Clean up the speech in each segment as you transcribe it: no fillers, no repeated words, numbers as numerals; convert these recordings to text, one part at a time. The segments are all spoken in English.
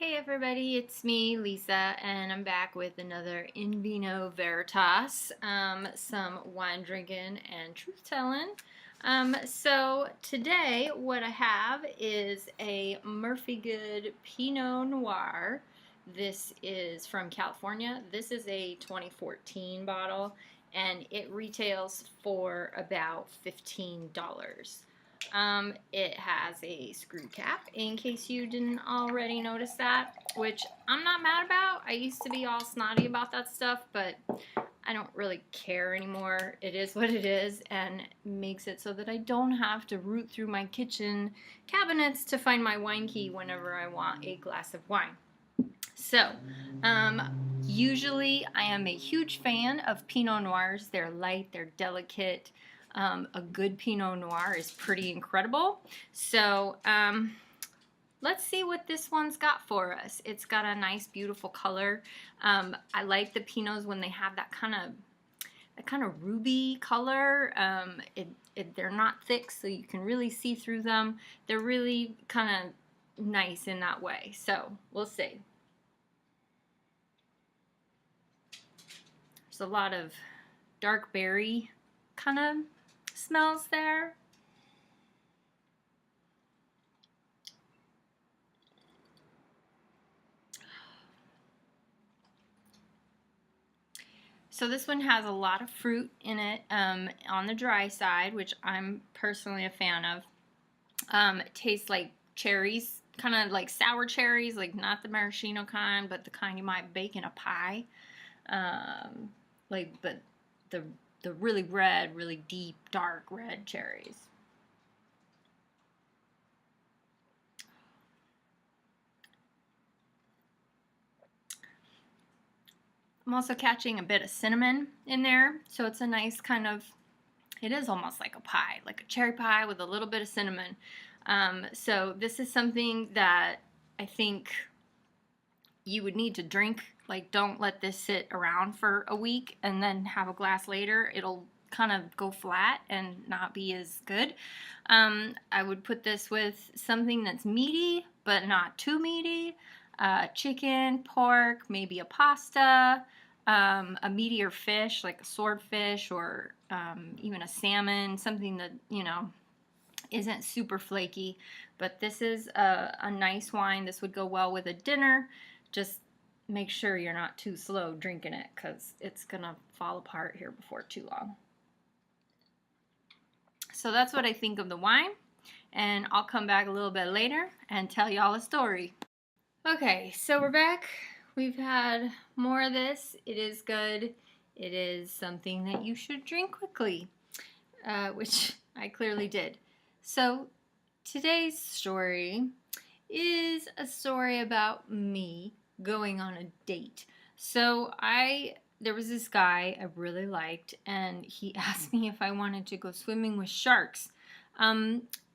Hey everybody, it's me, Lisa, and I'm back with another In Vino Veritas, some wine drinking and truth telling. So today what I have is a Murphy Goode Pinot Noir. This is from California. This is a 2014 bottle, and it retails for about $15. It has a screw cap, in case you didn't already notice that, which I'm not mad about. I used to be all snotty about that stuff, but I don't really care anymore. It is what it is, and makes it so that I don't have to root through my kitchen cabinets to find my wine key whenever I want a glass of wine. So, usually I am a huge fan of Pinot Noirs. They're light, they're delicate. A good Pinot Noir is pretty incredible. So, let's see what this one's got for us. It's got a nice, beautiful color. I like the Pinots when they have that kind of ruby color. They're not thick, so you can really see through them. They're really kind of nice in that way. So, we'll see. There's a lot of dark berry kind of smells there. So this one has a lot of fruit in it on the dry side, which I'm personally a fan of. It tastes like cherries, kind of like sour cherries, like not the maraschino kind, but the kind you might bake in a pie. But the really red, really deep, dark red cherries. I'm also catching a bit of cinnamon in there, so it's a nice kind of, it is almost like a pie, like a cherry pie with a little bit of cinnamon. So this is something that I think you would need to drink. Like, don't let this sit around for a week and then have a glass later. It'll kind of go flat and not be as good. I would put this with something that's meaty, but not too meaty. Chicken, pork, maybe a pasta, a meatier fish like a swordfish or even a salmon, something that, isn't super flaky. But this is a nice wine. This would go well with a dinner. Just make sure you're not too slow drinking it, because it's gonna fall apart here before too long. So that's what I think of the wine, and I'll come back a little bit later and tell y'all a story. Okay, so we're back. We've had more of this. It is good. It is something that you should drink quickly, which I clearly did. So today's story is a story about me going on a date. So there was this guy I really liked, and he asked me if I wanted to go swimming with sharks.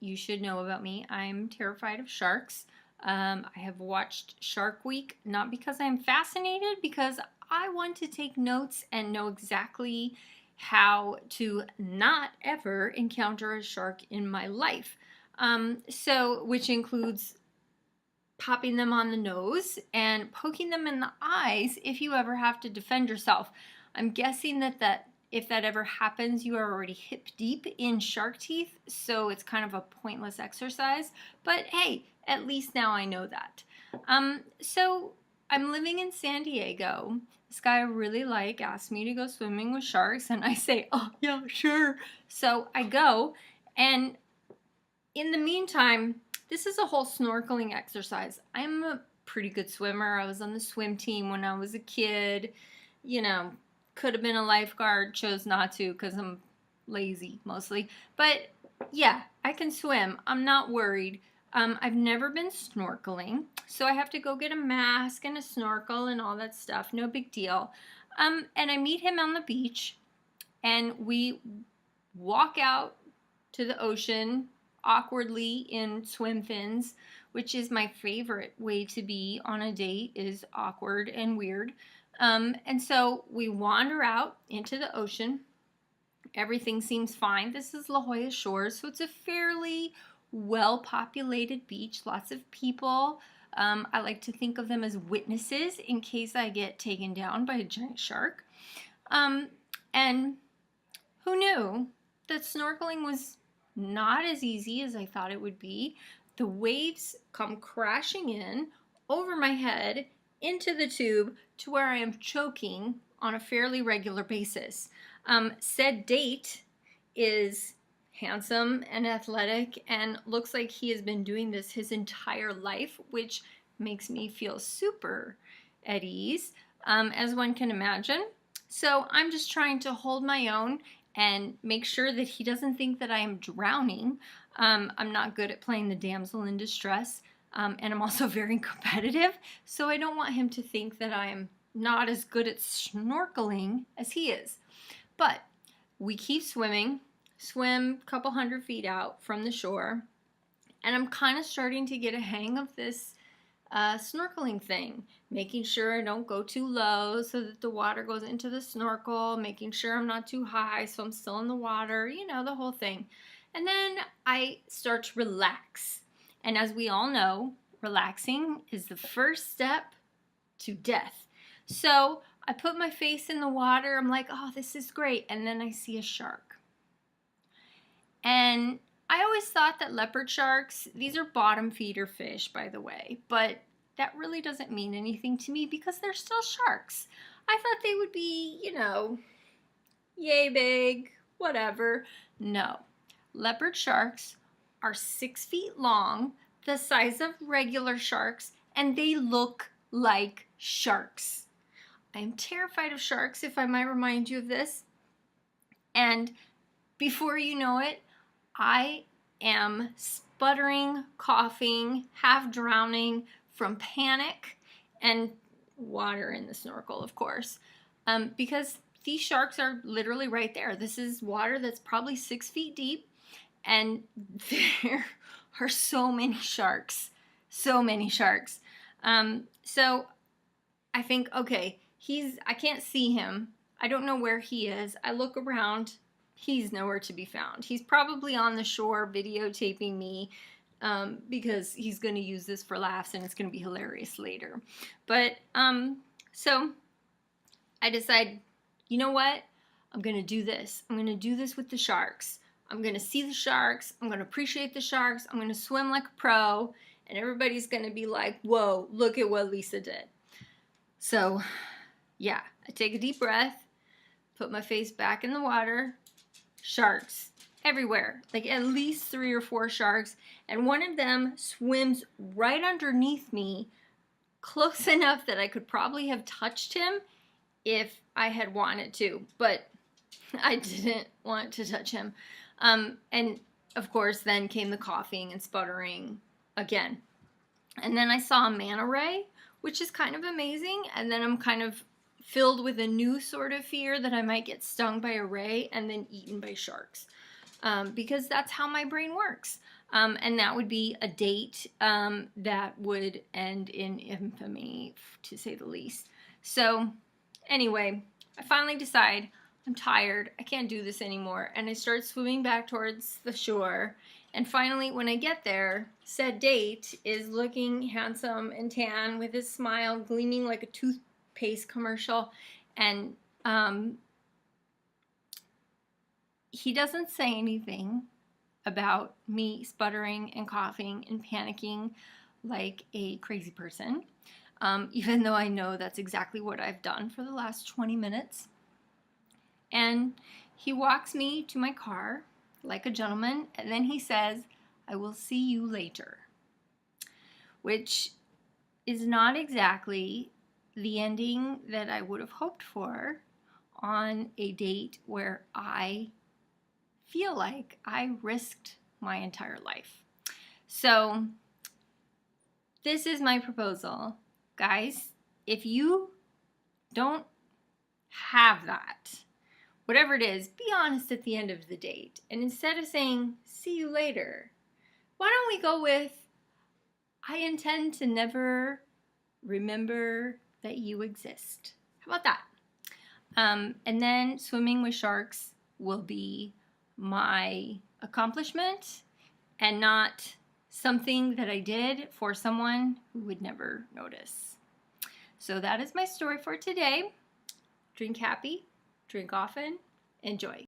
You should know about me. I'm terrified of sharks. I have watched Shark Week, not because I'm fascinated, because I want to take notes and know exactly how to not ever encounter a shark in my life. Which includes popping them on the nose and poking them in the eyes if you ever have to defend yourself. I'm guessing that if that ever happens, you are already hip deep in shark teeth, so it's kind of a pointless exercise. But hey, at least now I know that. So I'm living in San Diego. This guy I really like asked me to go swimming with sharks, and I say, oh yeah, sure. So I go, and in the meantime, this is a whole snorkeling exercise. I'm a pretty good swimmer. I was on the swim team when I was a kid. Could have been a lifeguard, chose not to because I'm lazy mostly. But yeah, I can swim. I'm not worried. I've never been snorkeling, so I have to go get a mask and a snorkel and all that stuff. No big deal. And I meet him on the beach, and we walk out to the ocean awkwardly in swim fins, which is my favorite way to be on a date, is awkward and weird. And so we wander out into the ocean. Everything seems fine. This is La Jolla Shores, so it's a fairly well-populated beach, lots of people. I like to think of them as witnesses in case I get taken down by a giant shark. And who knew that snorkeling was not as easy as I thought it would be? The waves come crashing in over my head into the tube to where I am choking on a fairly regular basis. Said date is handsome and athletic and looks like he has been doing this his entire life, which makes me feel super at ease, as one can imagine. So I'm just trying to hold my own and make sure that he doesn't think that I am drowning. I'm not good at playing the damsel in distress, and I'm also very competitive, so I don't want him to think that I'm not as good at snorkeling as he is. But we keep swimming, swim a couple 100 feet out from the shore, and I'm kind of starting to get a hang of this snorkeling thing, making sure I don't go too low so that the water goes into the snorkel, making sure I'm not too high so I'm still in the water, you know, the whole thing. And then I start to relax. And as we all know, relaxing is the first step to death. So I put my face in the water. I'm like, oh, this is great. And then I see a shark. And I always thought that leopard sharks, these are bottom feeder fish, by the way, but that really doesn't mean anything to me because they're still sharks. I thought they would be, you know, yay big, whatever. No. Leopard sharks are 6 feet long, the size of regular sharks, and they look like sharks. I am terrified of sharks, if I might remind you of this. And before you know it, I am sputtering, coughing, half drowning from panic and water in the snorkel, of course, because these sharks are literally right there. This is water that's probably 6 feet deep, and there are so many sharks, so many sharks. So I think, okay, I can't see him. I don't know where he is. I look around. He's nowhere to be found. He's probably on the shore videotaping me because he's going to use this for laughs and it's going to be hilarious later. But so I decide, you know what? I'm going to do this. I'm going to do this with the sharks. I'm going to see the sharks. I'm going to appreciate the sharks. I'm going to swim like a pro. And everybody's going to be like, whoa, look at what Lisa did. So yeah, I take a deep breath, put my face back in the water. Sharks everywhere, like at least 3 or 4 sharks, and one of them swims right underneath me, close enough that I could probably have touched him if I had wanted to, but I didn't want to touch him. And of course then came the coughing and sputtering again. And then I saw a manta ray, which is kind of amazing, and then I'm kind of filled with a new sort of fear that I might get stung by a ray and then eaten by sharks, because that's how my brain works. And that would be a date that would end in infamy, to say the least. So anyway, I finally decide I'm tired. I can't do this anymore. And I start swimming back towards the shore. And finally, when I get there, said date is looking handsome and tan with his smile gleaming like a toothpaste commercial, and he doesn't say anything about me sputtering and coughing and panicking like a crazy person, even though I know that's exactly what I've done for the last 20 minutes. And he walks me to my car like a gentleman, and then he says, "I will see you later," which is not exactly the ending that I would have hoped for on a date where I feel like I risked my entire life. So this is my proposal. Guys, if you don't have that, whatever it is, be honest at the end of the date. And instead of saying, "see you later," why don't we go with, "I intend to never remember that you exist." How about that? And then swimming with sharks will be my accomplishment and not something that I did for someone who would never notice. So that is my story for today. Drink happy, drink often, enjoy.